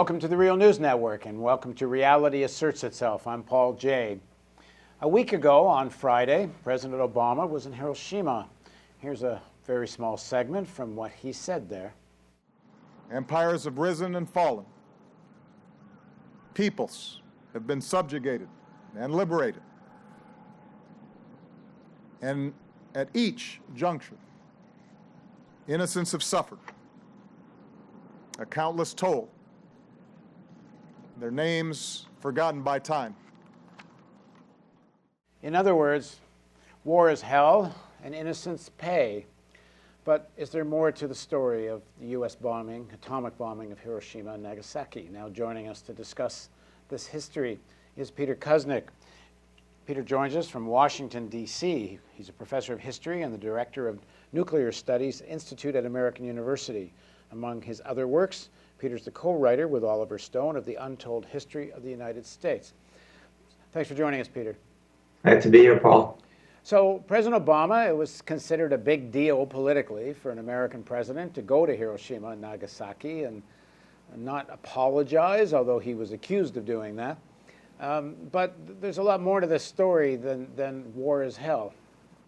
Welcome to the Real News Network, and welcome to Reality Asserts Itself. I'm Paul J. A week ago on Friday, President Obama was in Hiroshima. Here's a very small segment from what he said there. Empires have risen and fallen. Peoples have been subjugated and liberated. And at each juncture, innocents have suffered a countless toll, their names forgotten by time. In other words, war is hell and innocents pay. But is there more to the story of the U.S. bombing, atomic bombing of Hiroshima and Nagasaki? Now joining us to discuss this history is Peter Kuznick. Peter joins us from Washington, D.C. He's a professor of history and the director of Nuclear Studies Institute at American University. Among his other works, Peter's the co-writer with Oliver Stone of The Untold History of the United States. Thanks for joining us, Peter. Glad to be here, Paul. So President Obama, it was considered a big deal politically for an American president to go to Hiroshima and Nagasaki and not apologize, although he was accused of doing that. But there's a lot more to this story than war is hell.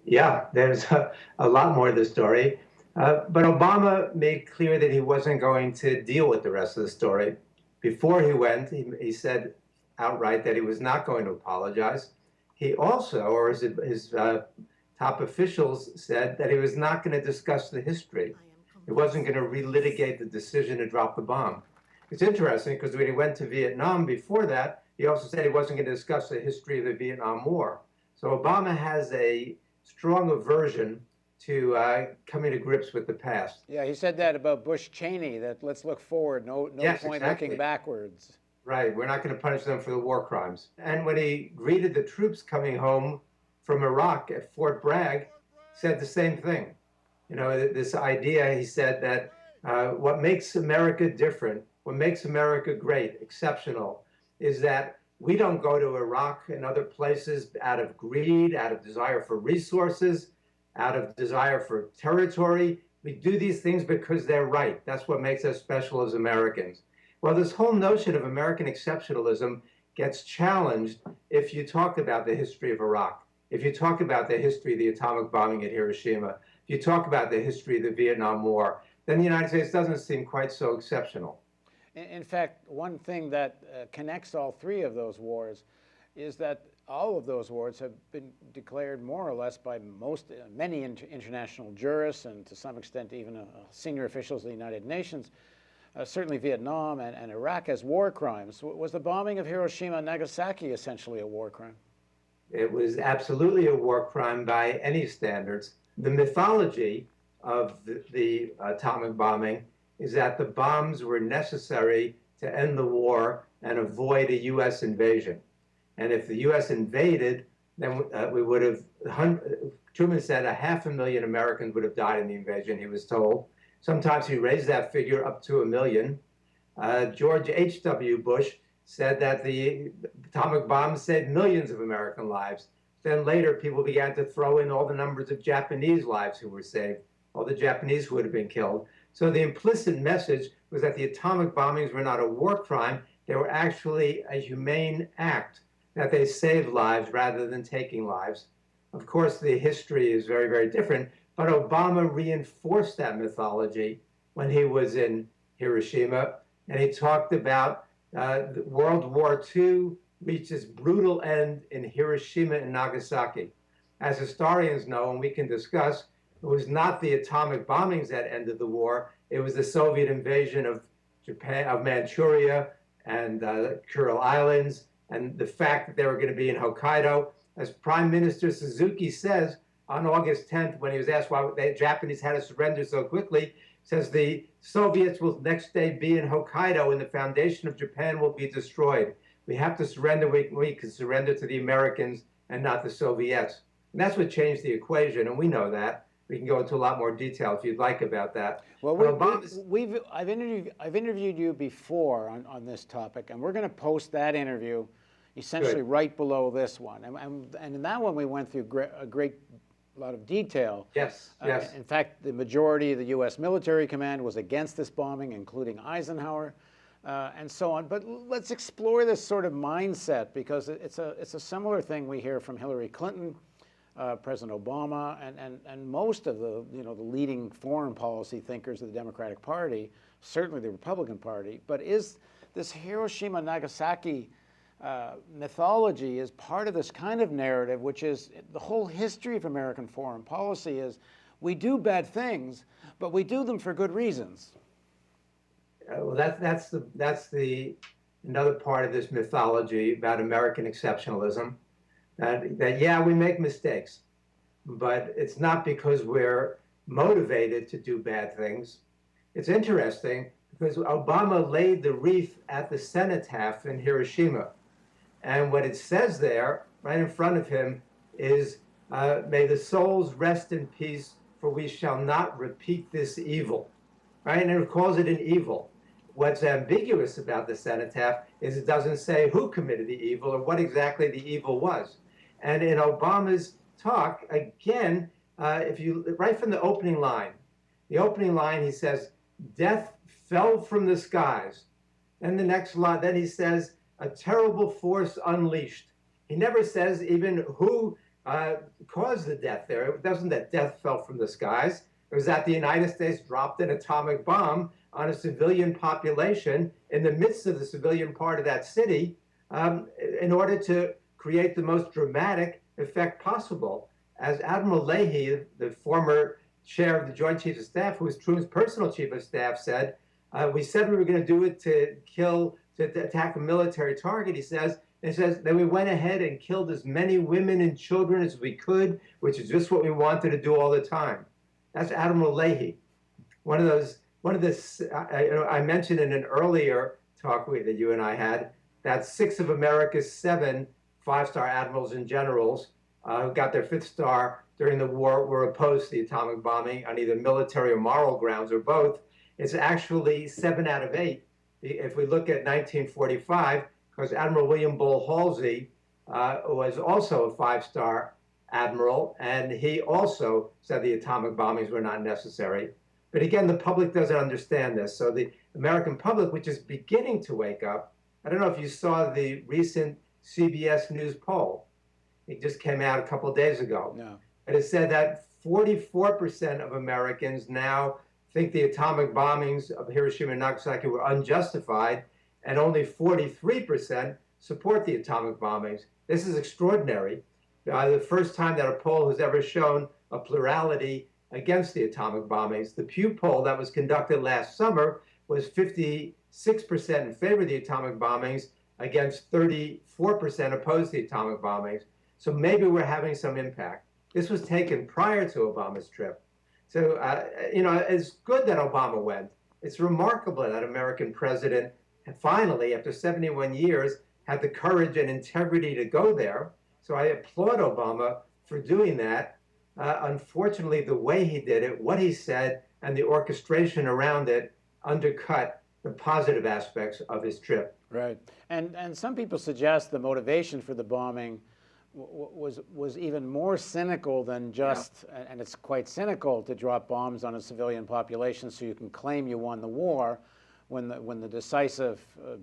Yeah, there's a lot more to the story. But Obama made clear that he wasn't going to deal with the rest of the story. Before he went, he said outright that he was not going to apologize. He also, or his top officials said that he was not going to discuss the history. He wasn't going to relitigate the decision to drop the bomb. It's interesting because when he went to Vietnam before that, he also said he wasn't going to discuss the history of the Vietnam War. So Obama has a strong aversion to coming to grips with the past. Yeah, he said that about Bush Cheney, that let's look forward, no Yes, point exactly. looking backwards. Right, we're not going to punish them for the war crimes. And when he greeted the troops coming home from Iraq at Fort Bragg, said the same thing. You know, this idea, he said that what makes America different, what makes America great, exceptional, is that we don't go to Iraq and other places out of greed, out of desire for resources, out of desire for territory. We do these things because they're right. That's what makes us special as Americans. Well, this whole notion of American exceptionalism gets challenged if you talk about the history of Iraq, if you talk about the history of the atomic bombing at Hiroshima, if you talk about the history of the Vietnam War, then the United States doesn't seem quite so exceptional. In fact, one thing that connects all three of those wars is that all of those wars have been declared more or less by many international jurists and to some extent even senior officials of the United Nations, certainly Vietnam and Iraq, as war crimes. Was the bombing of Hiroshima and Nagasaki essentially a war crime? It was absolutely a war crime by any standards. The mythology of the atomic bombing is that the bombs were necessary to end the war and avoid a U.S. invasion. And if the U.S. invaded, then we would have, Truman said 500,000 Americans would have died in the invasion, he was told. Sometimes he raised that figure up to 1 million. George H.W. Bush said that the atomic bombs saved millions of American lives. Then later, people began to throw in all the numbers of Japanese lives who were saved, all the Japanese who would have been killed. So the implicit message was that the atomic bombings were not a war crime, they were actually a humane act, that they saved lives rather than taking lives. Of course, the history is very, very different, but Obama reinforced that mythology when he was in Hiroshima, and he talked about World War II reached its brutal end in Hiroshima and Nagasaki. As historians know, and we can discuss, it was not the atomic bombings that ended the war, it was the Soviet invasion of Japan, of Manchuria and Kuril Islands, and the fact that they were going to be in Hokkaido. As Prime Minister Suzuki says on August 10th, when he was asked why the Japanese had to surrender so quickly, says the Soviets will next day be in Hokkaido and the foundation of Japan will be destroyed. We have to surrender, we can surrender to the Americans and not the Soviets. And that's what changed the equation, and we know that. We can go into a lot more detail if you'd like about that. Well, I've interviewed you before on this topic, and we're going to post that interview essentially right below this one. And in that one, we went through a great lot of detail. Yes, yes. In fact, the majority of the U.S. military command was against this bombing, including Eisenhower. and so on. But let's explore this sort of mindset, because it's a similar thing we hear from Hillary Clinton, President Obama, and most of the the leading foreign policy thinkers of the Democratic Party, certainly the Republican Party. But is this Hiroshima Nagasaki mythology is part of this kind of narrative, which is the whole history of American foreign policy is we do bad things, but we do them for good reasons. Well, that's the another part of this mythology about American exceptionalism. That yeah, we make mistakes, but it's not because we're motivated to do bad things. It's interesting because Obama laid the wreath at the cenotaph in Hiroshima, and what it says there, right in front of him, is "May the souls rest in peace, for we shall not repeat this evil." Right, and it calls it an evil. What's ambiguous about the cenotaph is it doesn't say who committed the evil or what exactly the evil was. And in Obama's talk, again, if you right from the opening line, he says, "Death fell from the skies." And the next line, then he says, "A terrible force unleashed." He never says even who caused the death there. It wasn't that death fell from the skies. It was that the United States dropped an atomic bomb on a civilian population in the midst of the civilian part of that city in order to create the most dramatic effect possible. As Admiral Leahy, the former chair of the Joint Chiefs of Staff, who was Truman's personal chief of staff, said, we said we were going to do it to attack a military target, he says. Then we went ahead and killed as many women and children as we could, which is just what we wanted to do all the time. That's Admiral Leahy. One of the I mentioned in an earlier talk that you and I had, that 6 of America's 7 5-star admirals and generals who got their 5th star during the war were opposed to the atomic bombing on either military or moral grounds or both. It's actually 7 out of 8. If we look at 1945, because Admiral William Bull Halsey was also a 5-star admiral, and he also said the atomic bombings were not necessary. But again, the public doesn't understand this. So the American public, which is beginning to wake up, I don't know if you saw the recent CBS News poll. It just came out a couple of days ago. No. And it said that 44% of Americans now think the atomic bombings of Hiroshima and Nagasaki were unjustified, and only 43% support the atomic bombings. This is extraordinary. The first time that a poll has ever shown a plurality against the atomic bombings. The Pew poll that was conducted last summer was 56% in favor of the atomic bombings against 34% opposed to the atomic bombings. So maybe we're having some impact. This was taken prior to Obama's trip. So, it's good that Obama went. It's remarkable that American president finally, after 71 years, had the courage and integrity to go there. So I applaud Obama for doing that. Unfortunately, the way he did it, what he said, and the orchestration around it undercut the positive aspects of his trip. Right. And some people suggest the motivation for the bombing was even more cynical than just, and it's quite cynical to drop bombs on a civilian population so you can claim you won the war, when the decisive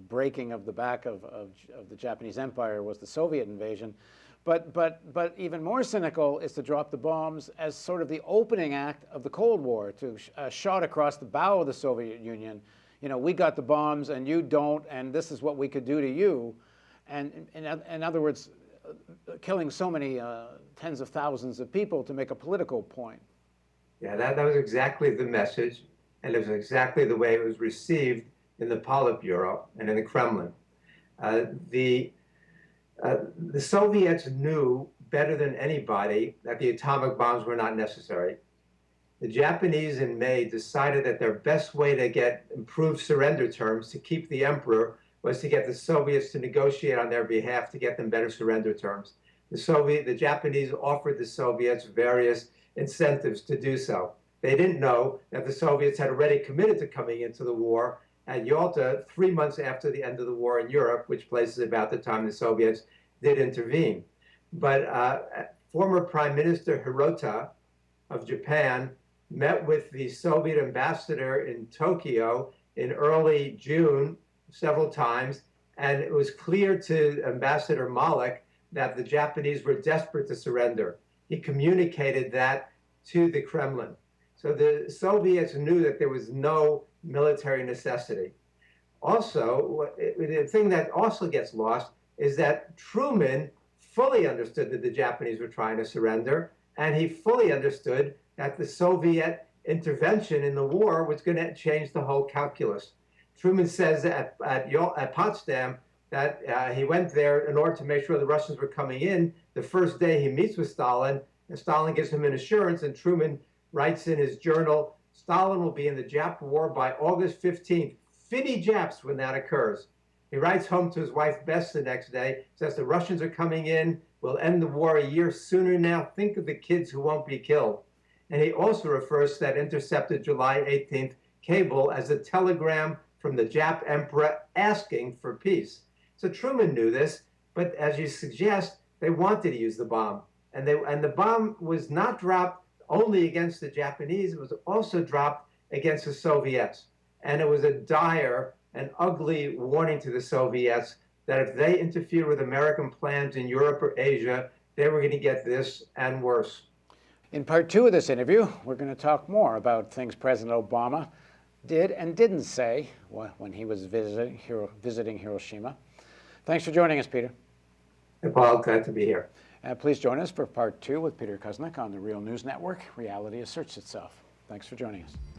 breaking of the back of the Japanese Empire was the Soviet invasion. But even more cynical is to drop the bombs as sort of the opening act of the Cold War, to shot across the bow of the Soviet Union. We got the bombs and you don't, and this is what we could do to you. And in other words, killing so many tens of thousands of people to make a political point. Yeah, that was exactly the message, and it was exactly the way it was received in the Politburo and in the Kremlin. The Soviets knew better than anybody that the atomic bombs were not necessary. The Japanese in May decided that their best way to get improved surrender terms to keep the emperor was to get the Soviets to negotiate on their behalf to get them better surrender terms. The Japanese offered the Soviets various incentives to do so. They didn't know that the Soviets had already committed to coming into the war at Yalta 3 months after the end of the war in Europe, which places about the time the Soviets did intervene. But former Prime Minister Hirota of Japan met with the Soviet ambassador in Tokyo in early June several times, and it was clear to Ambassador Malik that the Japanese were desperate to surrender. He communicated that to the Kremlin. So the Soviets knew that there was no military necessity. Also, the thing that also gets lost is that Truman fully understood that the Japanese were trying to surrender, and he fully understood that the Soviet intervention in the war was going to change the whole calculus. Truman says at Potsdam that he went there in order to make sure the Russians were coming in. The first day he meets with Stalin, and Stalin gives him an assurance, and Truman writes in his journal, Stalin will be in the Jap war by August 15th. 50 Japs when that occurs. He writes home to his wife Bess the next day, says the Russians are coming in, we'll end the war a year sooner now. Think of the kids who won't be killed. And he also refers to that intercepted July 18th cable as a telegram from the Jap emperor asking for peace. So Truman knew this, but as you suggest, they wanted to use the bomb. And the bomb was not dropped only against the Japanese, it was also dropped against the Soviets. And it was a dire and ugly warning to the Soviets that if they interfered with American plans in Europe or Asia, they were going to get this and worse. In part 2 of this interview, we're going to talk more about things President Obama did and didn't say when he was visiting Hiroshima. Thanks for joining us, Peter. Hey, Paul, glad to be here. Please join us for part 2 with Peter Kuznick on the Real News Network, Reality Asserts Itself. Thanks for joining us.